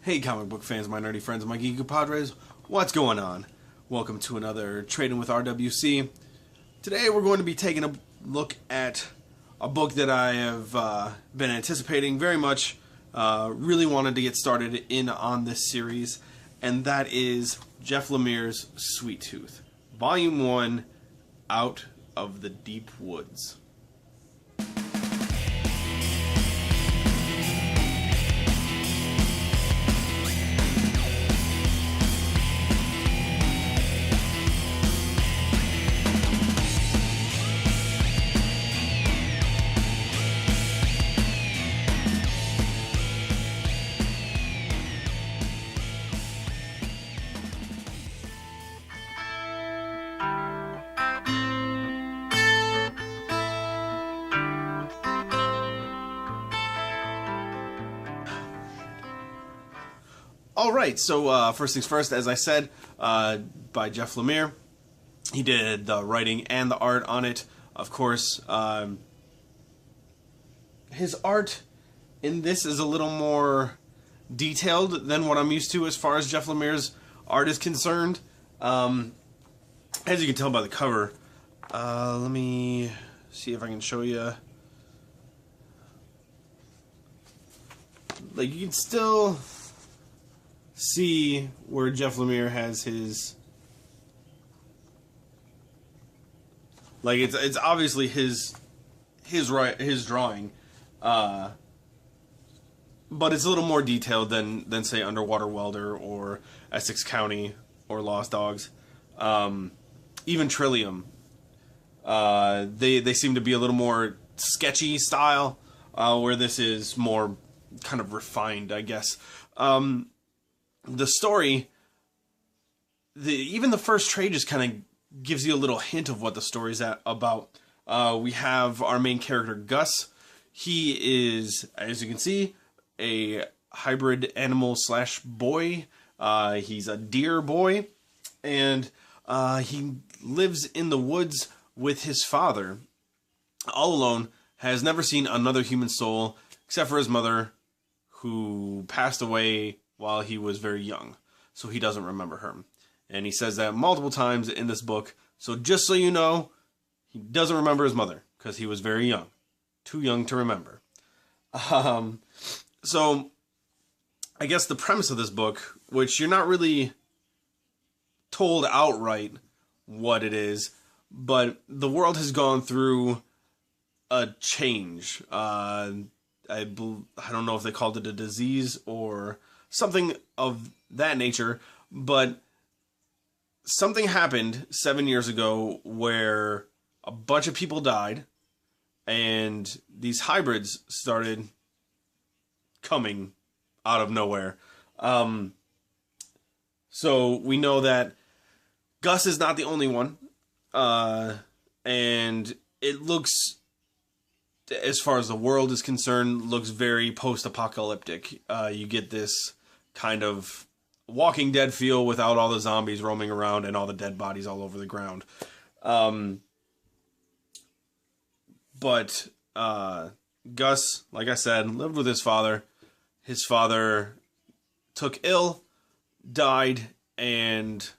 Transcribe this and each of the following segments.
Hey comic book fans, my nerdy friends, my geeky compadres, what's going on? Welcome to another Tradin with RWC. Today we're going to be taking a look at a book that I have been anticipating very much, really wanted to get started in on this series, and that is Jeff Lemire's Sweet Tooth, Volume 1, Out of the Deep Woods. Alright, so first things first, as I said, by Jeff Lemire. He did the writing and the art on it. Of course, his art in this is a little more detailed than what I'm used to as far as Jeff Lemire's art is concerned. As you can tell by the cover, let me see if I can show you. Like, you can still see where Jeff Lemire has his, like, it's obviously his drawing, but it's a little more detailed than say Underwater Welder or Essex County or Lost Dogs, even Trillium. They seem to be a little more sketchy style, where this is more kind of refined, I guess. The story, even the first trade just kind of gives you a little hint of what the story's about. We have our main character, Gus. He is, as you can see, a hybrid animal / boy. He's a deer boy, and he lives in the woods with his father, all alone, has never seen another human soul, except for his mother, who passed away while he was very young, so he doesn't remember her. And he says that multiple times in this book, so just so you know, he doesn't remember his mother, because he was very young. Too young to remember. So, I guess the premise of this book, which you're not really told outright what it is, but the world has gone through a change. I don't know if they called it a disease or something of that nature, but something happened 7 years ago where a bunch of people died, and these hybrids started coming out of nowhere. So we know that Gus is not the only one, and it looks, as far as the world is concerned, looks very post-apocalyptic. You get this kind of Walking Dead feel without all the zombies roaming around and all the dead bodies all over the ground. But Gus, like I said, lived with his father. His father took ill, died, and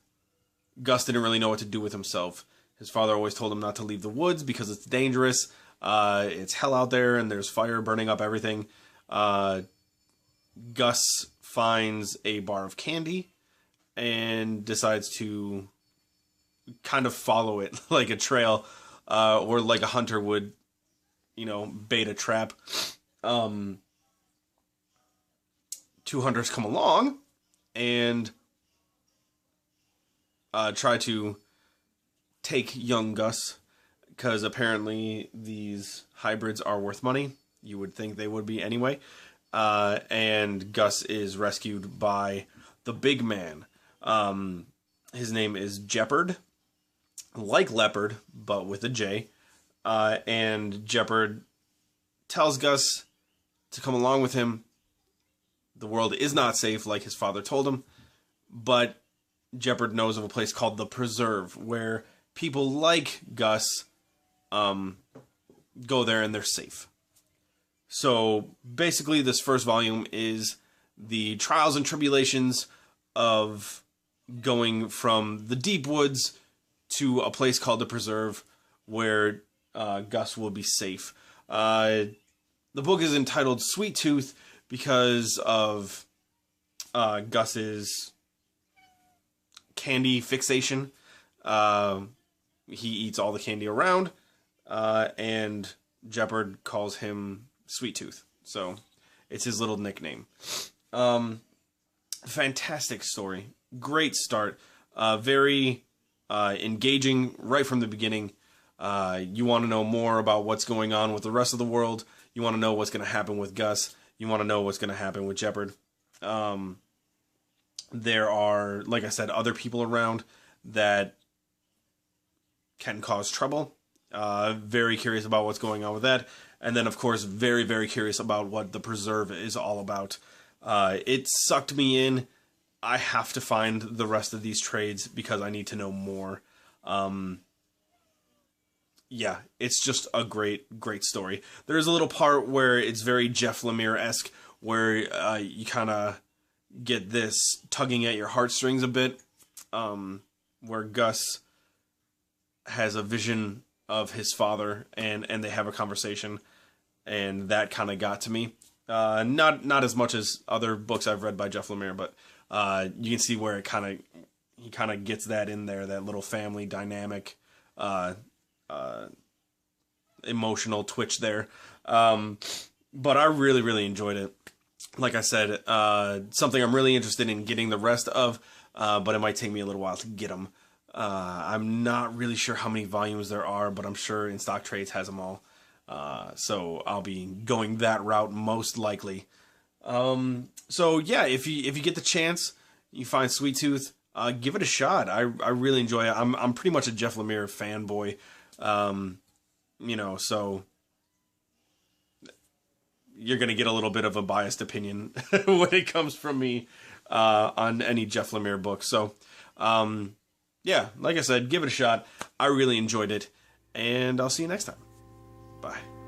Gus didn't really know what to do with himself. His father always told him not to leave the woods because it's dangerous. It's hell out there, and there's fire burning up everything. Gus finds a bar of candy and decides to kind of follow it like a trail, or like a hunter would, bait a trap. Two hunters come along and try to take young Gus, because apparently these hybrids are worth money. You would think they would be anyway. And Gus is rescued by the big man. His name is Jeopard, like leopard, but with a J. And Jeopard tells Gus to come along with him. The world is not safe, like his father told him, but Jeopard knows of a place called the Preserve, where people like Gus go there and they're safe. So basically this first volume is the trials and tribulations of going from the deep woods to a place called the Preserve, where Gus will be safe. The book is entitled Sweet Tooth because of Gus's candy fixation. He eats all the candy around, and Jeopard calls him Sweet Tooth. So it's his little nickname. Fantastic story. Great start. Very engaging right from the beginning. You want to know more about what's going on with the rest of the world. You want to know what's going to happen with Gus. You want to know what's going to happen with Jeopard. There are, like I said, other people around that can cause trouble. Very curious about what's going on with that. And then, of course, very, very curious about what the Preserve is all about. It sucked me in. I have to find the rest of these trades because I need to know more. Yeah, it's just a great, great story. There's a little part where it's very Jeff Lemire-esque, where you kind of get this tugging at your heartstrings a bit, where Gus has a vision of his father, and they have a conversation, and that kind of got to me. Not as much as other books I've read by Jeff Lemire, but you can see where he kind of gets that in there, that little family dynamic, emotional twitch there. But I really, really enjoyed it. Like I said, something I'm really interested in getting the rest of, but it might take me a little while to get them. I'm not really sure how many volumes there are, but I'm sure In Stock Trades has them all. So I'll be going that route most likely. So yeah, if you get the chance, you find Sweet Tooth, give it a shot. I really enjoy it. I'm pretty much a Jeff Lemire fanboy. So you're going to get a little bit of a biased opinion when it comes from me, on any Jeff Lemire book. So, yeah, like I said, give it a shot. I really enjoyed it, and I'll see you next time. Bye.